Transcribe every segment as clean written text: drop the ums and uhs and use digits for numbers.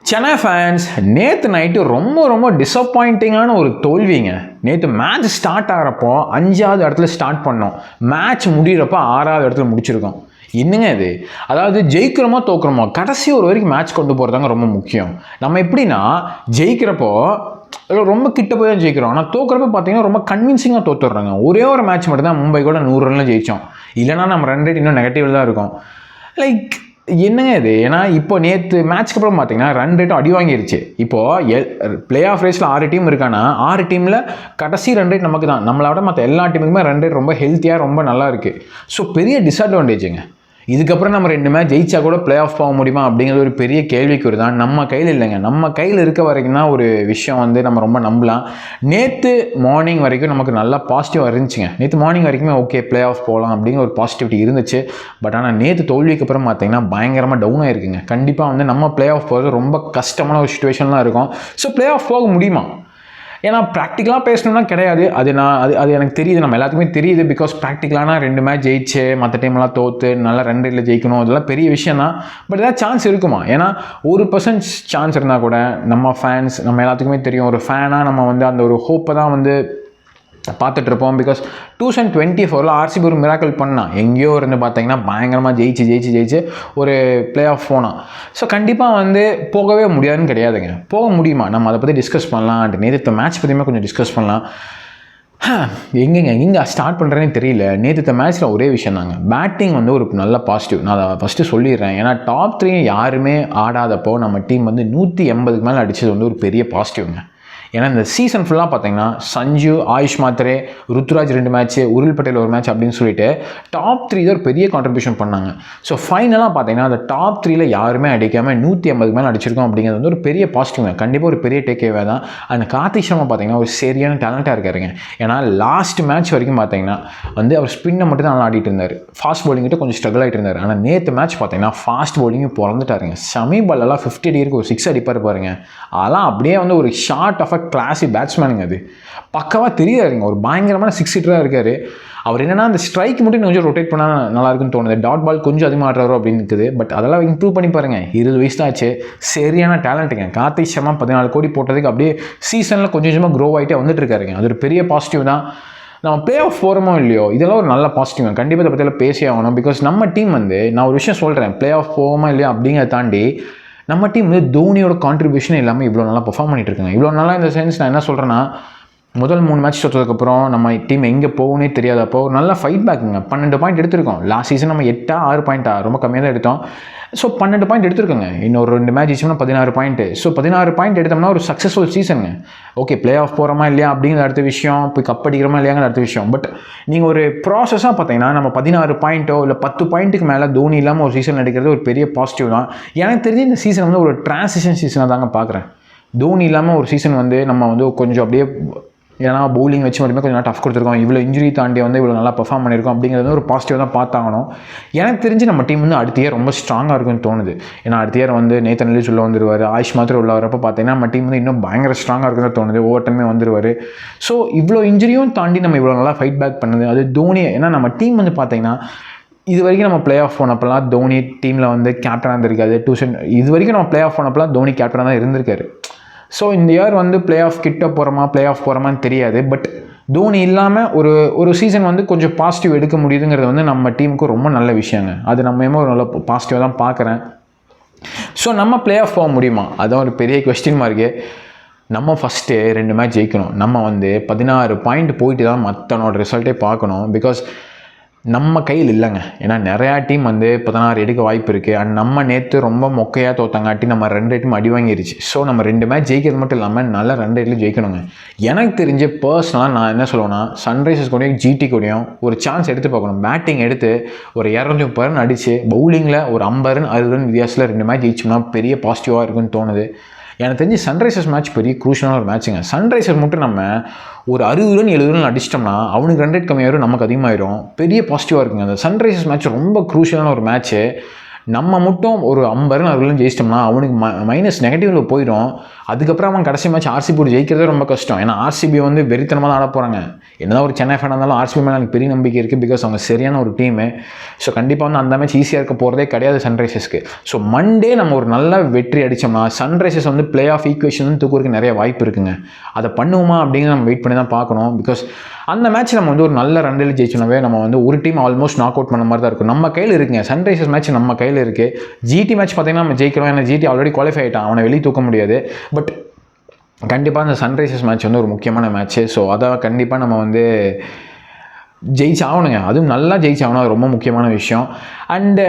Chennai fans நேற்று night ரொம்ப டிசப்பாயிண்டிங்கான ஒரு தோல்விங்க. நேற்று மேட்ச் ஸ்டார்ட் ஆகிறப்போ 5வது இடத்துல ஸ்டார்ட் பண்ணோம், மேட்ச் முடிகிறப்போ 6வது இடத்துல முடிச்சிருக்கோம். என்னங்க இது? அதாவது ஜெயிக்கிறோமோ தோக்குறோமோ கடைசி ஒரு வரைக்கும் மேட்ச் கொண்டு போகிறதாங்க ரொம்ப முக்கியம். நம்ம எப்படின்னா ஜெயிக்கிறப்போ ரொம்ப கிட்ட போய் தான் ஜெயிக்கிறோம், ஆனால் தோக்குறப்ப பார்த்தீங்கன்னா ரொம்ப கன்வின்சிங்காக தோத்துடுறாங்க. ஒரே ஒரு மேட்ச் மட்டும் தான் மும்பை கூட 100 ரன்ல ஜெயித்தோம், இல்லைனா நம்ம ரன் ரேட் இன்னும் நெகட்டிவ் தான் இருக்கும். லைக் என்னங்க இது? ஏன்னா இப்போ நேற்று மேட்ச்க்கு அப்புறம் பார்த்தீங்கன்னா ரன் ரேட்டும் அடி வாங்கிருச்சு. இப்போது பிளே ஆஃப் ரேஸில் 6 டீம் இருக்கானா 6 டீமில் கடைசி ரன் ரேட் நமக்கு தான். நம்மளை விட மற்ற எல்லா டீமுக்குமே ரன் ரேட் ரொம்ப ஹெல்த்தியாக ரொம்ப நல்லா இருக்குது. ஸோ பெரிய டிஸ்அட்வான்டேஜுங்க. இதுக்கப்புறம் நம்ம 2 மேட்ச் ஜெயிச்சா கூட பிளே ஆஃப் போக முடியுமா அப்படிங்கிறது ஒரு பெரிய கேள்விக்குறி தான். நம்ம கையில் இல்லைங்க. நம்ம கையில் இருக்க வரைக்கும் தான் ஒரு விஷயம் நம்ம ரொம்ப நம்பலாம். நேற்று மார்னிங் வரைக்கும் நமக்கு நல்லா பாசிட்டிவாக இருந்துச்சுங்க. நேற்று மார்னிங் வரைக்குமே ஓகே பிளே ஆஃப் போகலாம் அப்படிங்கிற ஒரு பாசிட்டிவிட்டி இருந்துச்சு. பட் ஆனால் நேற்று தோல்விக்கு அப்புறம் பார்த்தீங்கன்னா பயங்கரமாக டவுன் ஆகிருக்குங்க. கண்டிப்பாக நம்ம பிளே ஆஃப் போகிறது ரொம்ப கஷ்டமான ஒரு சுச்சுவேஷன்லாம் இருக்கும். ஸோ பிளே ஆஃப் போக முடியுமா? ஏன்னா ப்ராக்டிக்கலாக பேசணும்னா கிடையாது. அது எனக்கு தெரியுது, நம்ம எல்லாத்துக்குமே தெரியுது. பிகாஸ் ப்ராக்டிக்கலானா 2 மேட்ச் ஜெயிச்சு மற்ற டைம்லாம் தோற்று நல்லா 2 ரன்ல ஜெயிக்கணும், அதெல்லாம் பெரிய விஷயம் தான். பட் ஏதாவது சான்ஸ் இருக்குமா? ஏன்னா 1% சான்ஸ் இருந்தால் கூட நம்ம ஃபேன்ஸ் நம்ம எல்லாத்துக்குமே தெரியும், ஒரு ஃபேனாக நம்ம அந்த ஒரு ஹோப்பை தான் பார்த்துட்ருப்போம். பிகாஸ் 2024 ஆர்சிபி ஒரு மிராக்கிள் பண்ணால் எங்கேயோ இருந்து பார்த்தீங்கன்னா பயங்கரமாக ஜெயிச்சு ஒரு பிளே ஆஃப் போனால். ஸோ கண்டிப்பாக போகவே முடியாதுன்னு கிடையாதுங்க. போக முடியுமா? நம்ம அதை பற்றி டிஸ்கஸ் பண்ணலாம். நேற்று மேட்ச் பற்றியுமே கொஞ்சம் டிஸ்கஸ் பண்ணலாம். எங்கே ஸ்டார்ட் பண்ணுறேன்னு தெரியல. நேற்று மேட்ச்சில் ஒரே விஷயம் தாங்க, பேட்டிங் ஒரு நல்ல பாசிட்டிவ். நான் அதை ஃபஸ்ட்டு சொல்லிடுறேன். ஏன்னா டாப் 3 யாருமே ஆடாதப்போ நம்ம டீம் 180க்கு மேலே அடித்தது ஒரு பெரிய பாசிட்டிவ்ங்க. ஏன்னா இந்த சீசன் ஃபுல்லாக பார்த்தீங்கன்னா சஞ்சு, ஆயுஷ் மாத்ரே, ருத்ராஜ் 2 மேட்ச்சு, உருள் பட்டேல் 1 மேட்ச் அப்படின்னு சொல்லிட்டு டாப் 3 தான் ஒரு பெரிய கான்ட்ரிபியூஷன் பண்ணாங்க. ஸோ ஃபைனலாக பார்த்தீங்கன்னா அந்த டாப் 3ல யாருமே அடிக்காமல் 180க்கு மேலே அடிச்சிருக்கோம் அப்படிங்கிறது ஒரு பெரிய பாசிட்டிவ்ங்க. கண்டிப்பாக ஒரு பெரிய டேக்அவே தான். அந்த கார்த்திக் சர்மா பார்த்தீங்கன்னா ஒரு சரியான டேலண்ட்டாக இருக்காருங்க. ஏன்னா லாஸ்ட் மேட்ச் வரைக்கும் பார்த்தீங்கன்னா அவர் ஸ்பின்னை மட்டும் தான் நல்லா ஆடிட்டு இருந்தார். ஃபாஸ்ட் பவுலிங்கிட்ட கொஞ்சம் ஸ்ட்ரகிள் ஆகிட்டு இருந்தார். ஆனால் நேற்று மேட்ச் பார்த்தீங்கன்னா ஃபாஸ்ட் பவுலிங்கு பிறந்துட்டாருங்க. ஷமி பாலெல்லாம் 50 டிகிரிக்கு ஒரு 6 அடிப்பார் பாருங்க. அதெல்லாம் அப்படியே ஒரு ஷார்ட் ஆஃப் கிளாசி பேட்ஸ்மேனுங்க. அது பக்கவாக தெரியாதுங்க. ஒரு பயங்கரமான 6 ஹிட்டராக இருக்கார். அவர் என்னன்னா அந்த ஸ்ட்ரைக் மட்டும் கொஞ்சம் ரொட்டேட் பண்ணால் நல்லா இருக்குன்னு தோணுது. டாட் பால் கொஞ்சம் அதிகமாக ஆடுறாரோ அப்படின்னு இருக்குது. பட் அதெல்லாம் இம்ப்ரூவ் பண்ணி பாருங்க. 20 வயசு தான் ஆச்சு. சரியான டேலண்ட்டுங்க. கார்த்திக் சர்மா 14 கோடி போட்டதுக்கு அப்படியே சீசனில் கொஞ்சமாக க்ரோ ஆகிட்டே வந்துட்டு இருக்காருங்க. அது ஒரு பெரிய பாசிட்டிவ் தான். நம்ம பிளே ஆஃப் போகிறோமோ இல்லையோ இதெல்லாம் ஒரு நல்ல பாசிட்டிவ். கண்டிப்பாக இதை பற்றியெல்லாம் பேசி ஆகணும். பிகாஸ் நம்ம டீம் நான் ஒரு விஷயம் சொல்கிறேன், பிளே ஆஃப் போவோமா இல்லையா அப்படிங்கிறத தாண்டி நம்ம டீம் தோனியோட கான்ட்ரிபியூஷன் எல்லாமே இவ்வளோ நல்லா பெர்ஃபார்ம் பண்ணிட்டு இருக்காங்க. இவ்வளோ நல்லா இந்த சென்ஸ் நான் என்ன சொல்கிறேன்னா, முதல் 3 மேட்ச் தோற்றதுக்கப்புறம் நம்ம டீம் எங்கே போகணுன்னே தெரியாதப்போ ஒரு நல்ல ஃபைட் பேக்குங்க. 12 பாயிண்ட் எடுத்திருக்கோம். லாஸ்ட் சீசன் நம்ம 6 பாயிண்ட்டா ரொம்ப கம்மியாக தான் எடுத்தோம். ஸோ 12 பாயிண்ட் எடுத்துருக்கோங்க. இன்னொரு 2 மேட்ச் வச்சோம்னா 16 பாயிண்ட்டு. ஸோ 16 பாயிண்ட் எடுத்தோம்னா ஒரு சக்ஸஸ்ஃபுல் சீசனுங்க. ஓகே பிளே ஆஃப் போகிறோமா இல்லையா அப்படிங்கிற அடுத்த விஷயம், இப்போ கப் அடிக்கிறோமா இல்லையாங்கிற அடுத்த விஷயம். பட் நீங்கள் ஒரு ப்ராசஸாக பார்த்தீங்கன்னா நம்ம 16 பாயிண்ட்டோ இல்லை 10 பாயிண்ட்டுக்கு மேலே தோனி இல்லாமல் ஒரு சீசன் எடுக்கிறது ஒரு பெரிய பாசிட்டிவ் தான். எனக்கு தெரிஞ்சு இந்த சீசன் ஒரு டிரான்சிஷன் சீசனாக தாங்க பார்க்குறேன். தோனி இல்லாமல் ஒரு சீசன் நம்ம கொஞ்சம் அப்படியே, ஏன்னா பவுலிங் வச்சு மட்டுமே கொஞ்சம் டஃப் கொடுத்துருக்கோம். இவ்வளோ இன்ஜுரி தாண்டி இவ்வளோ நல்லா பெர்ஃபார்ம் பண்ணியிருக்கோம் அப்படிங்கிறது ஒரு பாசிட்டிவ் தான் பார்த்தாகணும். எனக்கு தெரிஞ்சு நம்ம டீம் அடுத்த இயர் ரொம்ப ஸ்ட்ராங்காக இருக்குன்னு தோணுது. ஏன்னா அடுத்த இயர் நேத்தன் எல்லிஸ் உள்ள வந்துருவார். ஆயுஷ் மாத்திரம் உள்ள வரப்போ பார்த்தீங்கன்னா நம்ம டீம் இன்னும் பயங்கர ஸ்ட்ராங்காக இருக்குன்னு தோணுது. ஒவ்வொரு டைமே வந்துருவார். ஸோ இவ்வளோ இன்ஜுரியும் தாண்டி நம்ம இவ்வளோ நல்லா ஃபைட் பேக் பண்ணுது அது தோனி. ஏன்னா நம்ம டீம் பார்த்தீங்கன்னா இது வரைக்கும் நம்ம பிளே ஆஃப் போனப்பெல்லாம் தோனி டீமில் கேப்டனாக இருந்திருக்காது. இது வரைக்கும் நம்ம பிளே ஆஃப் போனப்பெல்லாம் தோனி கேப்டனாக தான் இருந்திருக்காரு. ஸோ இந்த இயர் பிளே ஆஃப் கிட்ட போகிறோமா பிளே ஆஃப் போகிறோமான்னு தெரியாது. பட் தோனி இல்லாமல் ஒரு சீசன் கொஞ்சம் பாசிட்டிவ் எடுக்க முடியுதுங்கிறது நம்ம டீமுக்கு ரொம்ப நல்ல விஷயங்க. அது நம்ம ஒரு நல்ல பாசிட்டிவாக தான் பார்க்குறேன். ஸோ நம்ம பிளே ஆஃப் போக முடியுமா? அதான் ஒரு பெரிய கொஸ்டின் மார்க்கு. நம்ம ஃபஸ்ட்டு 2 மேட்ச் ஜெயிக்கணும். நம்ம 16 பாயிண்ட் போயிட்டு தான் மற்றனோட ரிசல்ட்டே பார்க்கணும். பிகாஸ் நம்ம கையில் இல்லைங்க. ஏன்னா நிறையா டீம் 16 எடுக்க வாய்ப்பு இருக்குது. அண்ட் நம்ம நேற்று ரொம்ப மொக்கையாக தோத்தாங்காட்டி நம்ம 2 ரேட்டும் அடி வாங்கிருச்சு. ஸோ நம்ம 2 மேட்ச் ஜெயிக்கிறது மட்டும் இல்லாமல் நல்ல 2 ரேட்லையும் ஜெயிக்கணுங்க. எனக்கு தெரிஞ்ச பர்சனலாக நான் என்ன சொல்லுவேன்னா, சன்ரைசர்ஸ் கூடயும் ஜிடி கூடயும் ஒரு சான்ஸ் எடுத்து பார்க்கணும். பேட்டிங் எடுத்து ஒரு 230 ரன் அடித்து பவுலிங்கில் ஒரு 50 ரன் 60 ரன் வித்தியாசத்தில் 2 மேட்ச் ஜெயிச்சோம்னா பெரிய பாசிட்டிவாக இருக்குன்னு தோணுது. எனக்கு தெரிஞ்சு சன்ரைசர்ஸ் மேட்ச் பெரிய க்ரூஷியலான ஒரு மேட்சுங்க. சன்ரைசர்ஸ் மட்டும் நம்ம ஒரு 60 ரன் 70 ரன் அடிச்சிட்டோம்னா அவனுக்கு 2 ரேட் கம்மியாயிரும், நமக்கு அதிகமாகிடும். பெரிய பாசிட்டிவாக இருக்குங்க. அந்த சன்ரைசர்ஸ் மேட்ச் ரொம்ப க்ரூஷியலான ஒரு மேட்ச்சு. நம்ம மட்டும் ஒரு 50 ரன் 60 ரன் ஜெயிச்சிட்டோம்னா அவனுக்கு மைனஸ் நெகட்டிவில் போயிடும். அதுக்கப்புறம் அவன் கடைசி மேட்ச் ஆர்சிபி ஜெயிக்கிறதே ரொம்ப கஷ்டம். ஏன்னா ஆர்சிபி வந்து வெறித்தனமாக தான் ஆட போகிறாங்க. என்னதான் ஒரு சென்னை ஃபேனாக இருந்தாலும் ஆர்சிபி மேலே எனக்கு பெரிய நம்பிக்கை இருக்குது. பிகாஸ் அவங்க சரியான ஒரு டீமு. ஸோ கண்டிப்பாக வந்து அந்த மேட்ச் ஈஸியாக இருக்க போகிறதே கிடையாது சன்ரைசர்ஸ்க்கு. ஸோ மண்டே நம்ம ஒரு நல்ல வெற்றி அடித்தோம்னா சன்ரைசர்ஸ் வந்து பிளே ஆஃப் ஈக்குவேஷன் தூக்குறதுக்கு நிறைய வாய்ப்பு இருக்குங்க. அதை பண்ணுவோமா அப்படிங்கிற நம்ம வெயிட் பண்ணி தான் பார்க்கணும். பிகாஸ் அந்த மேட்ச் நம்ம வந்து ஒரு நல்ல ரன்னில் ஜெயிச்சோம்னாவே நம்ம வந்து ஒரு டீம் ஆல்மோஸ்ட் நாக் அவுட் பண்ண மாதிரி தான் இருக்கும். நம்ம கையில் இருக்குங்க. சன்ரைசர்ஸ் மேட்ச் நம்ம கையில் இருக்குது. ஜிடி மேட்ச் பார்த்தீங்கன்னா நம்ம ஜெயிக்கிறோம். ஏன்னா ஜிடி ஆல்ரெடி குவாலிஃபை ஆகிட்டான். அவனை வெளியே தூக்க முடியாது. பட் கண்டிப்பாக அந்த சன்ரைசர்ஸ் மேட்ச் வந்து ஒரு முக்கியமான மேட்ச்சு. ஸோ அதை கண்டிப்பாக நம்ம வந்து ஜெயிச்சாகணுங்க. அதுவும் நல்லா ஜெயிச்சாகணும். அது ரொம்ப முக்கியமான விஷயம். அண்டு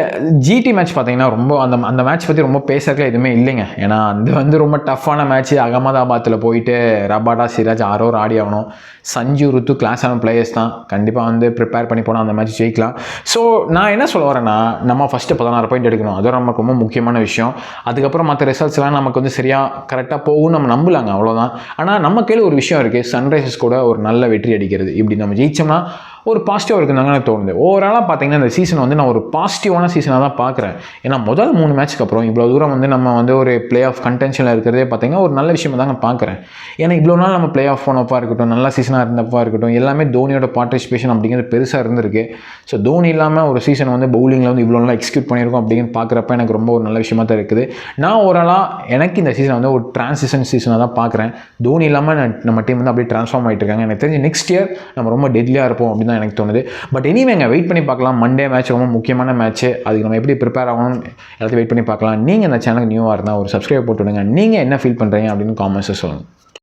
ஜிடி மேட்ச் பார்த்தீங்கன்னா ரொம்ப அந்த மேட்ச் பற்றி ரொம்ப பேசுறதுல எதுவுமே இல்லைங்க. ஏன்னா அது வந்து ரொம்ப டஃப்பான மேட்ச்சு. அகமதாபாத்தில் போயிட்டு ரபாடா சிராஜ் ஆரோர் ஆடி ஆகணும். சஞ்சு ருத்து கிளாஸான பிளேயர்ஸ் தான். கண்டிப்பாக வந்து ப்ரிப்பேர் பண்ணி போனால் அந்த மேட்ச் ஜெயிக்கலாம். ஸோ நான் என்ன சொல்ல வரேன்னா நம்ம ஃபஸ்ட்டு 16 பாயிண்ட் எடுக்கணும். அது நமக்கு ரொம்ப முக்கியமான விஷயம். அதுக்கப்புறம் மற்ற ரிசல்ட்ஸ்லாம் நமக்கு வந்து சரியாக கரெக்டாக போகும் நம்ம நம்பலாங்க. அவ்வளோதான். ஆனால் நம்ம கையில் ஒரு விஷயம் இருக்குது. சன்ரைசர்ஸ் கூட ஒரு நல்ல வெற்றி அடிக்கிறது. இப்படி நம்ம ஜெயிச்சோம்னா ஒரு பாசிட்டிவாக இருக்குதாங்க எனக்கு தோணுது. ஓவராலாக பார்த்தீங்கன்னா இந்த சீசன் வந்து நான் ஒரு பாசிட்டிவான சீசனாக தான் பார்க்குறேன். ஏன்னா முதல் 3 மேட்ச்க்கு அப்புறம் இவ்வளோ தூரம் வந்து நம்ம வந்து ஒரு பிளே ஆஃப் கண்டென்ஷனில் இருக்கிறதே பார்த்தீங்கன்னா ஒரு நல்ல விஷயமாக தாங்க பார்க்குறேன். ஏன்னா இவ்வளோ நாள் நம்ம பிளே ஆஃப் போனப்பா இருக்கட்டும், நல்ல சீசனாக இருந்தப்பா இருக்கட்டும், எல்லாமே தோனியோட பார்ட்டிசிபேஷன் அப்படிங்கிறது பெருசாக இருந்திருக்கு. ஸோ தோனி இல்லாமல் ஒரு சீசன் வந்து பவுலிங்கில் வந்து இவ்வளோ நாள் எக்ஸிக்யூட் பண்ணியிருக்கோம் அப்படின்னு பார்க்குறப்ப எனக்கு ரொம்ப ஒரு நல்ல விஷயமாக தான் இருக்குது. நான் ஓவராலாக எனக்கு இந்த சீசன் வந்து ஒரு டிரான்சிஷன் சீசனாக தான் பார்க்குறேன். தோனி இல்லாமல் நம்ம டீம் வந்து அப்படியே ட்ரான்ஸ்ஃபார்ம் ஆகிட்டு இருக்காங்க. எனக்கு தெரிஞ்சு நெக்ஸ்ட் இயர் நம்ம ரொம்ப டெட்லியாக இருப்போம் அப்படின்னு தான் எனக்கு தோணுது. பட் எனிவேங்க வெயிட் பண்ணி பார்க்கலாம். மண்டே மேட்ச் ரொம்ப முக்கியமான மேட்ச்சு. அதுக்கு நம்ம எப்படி ப்ரிப்பேர் ஆகணும் எல்லாத்தையும் வெயிட் பண்ணி பார்க்கலாம். நீங்கள் இந்த சேனலுக்கு நியூவாக இருந்தால் ஒரு சப்ஸ்கிரைப் போட்டு விடுங்க. நீங்கள் என்ன ஃபீல் பண்ணுறீங்க அப்படின்னு காமெண்ட்ஸை சொல்லுங்கள்.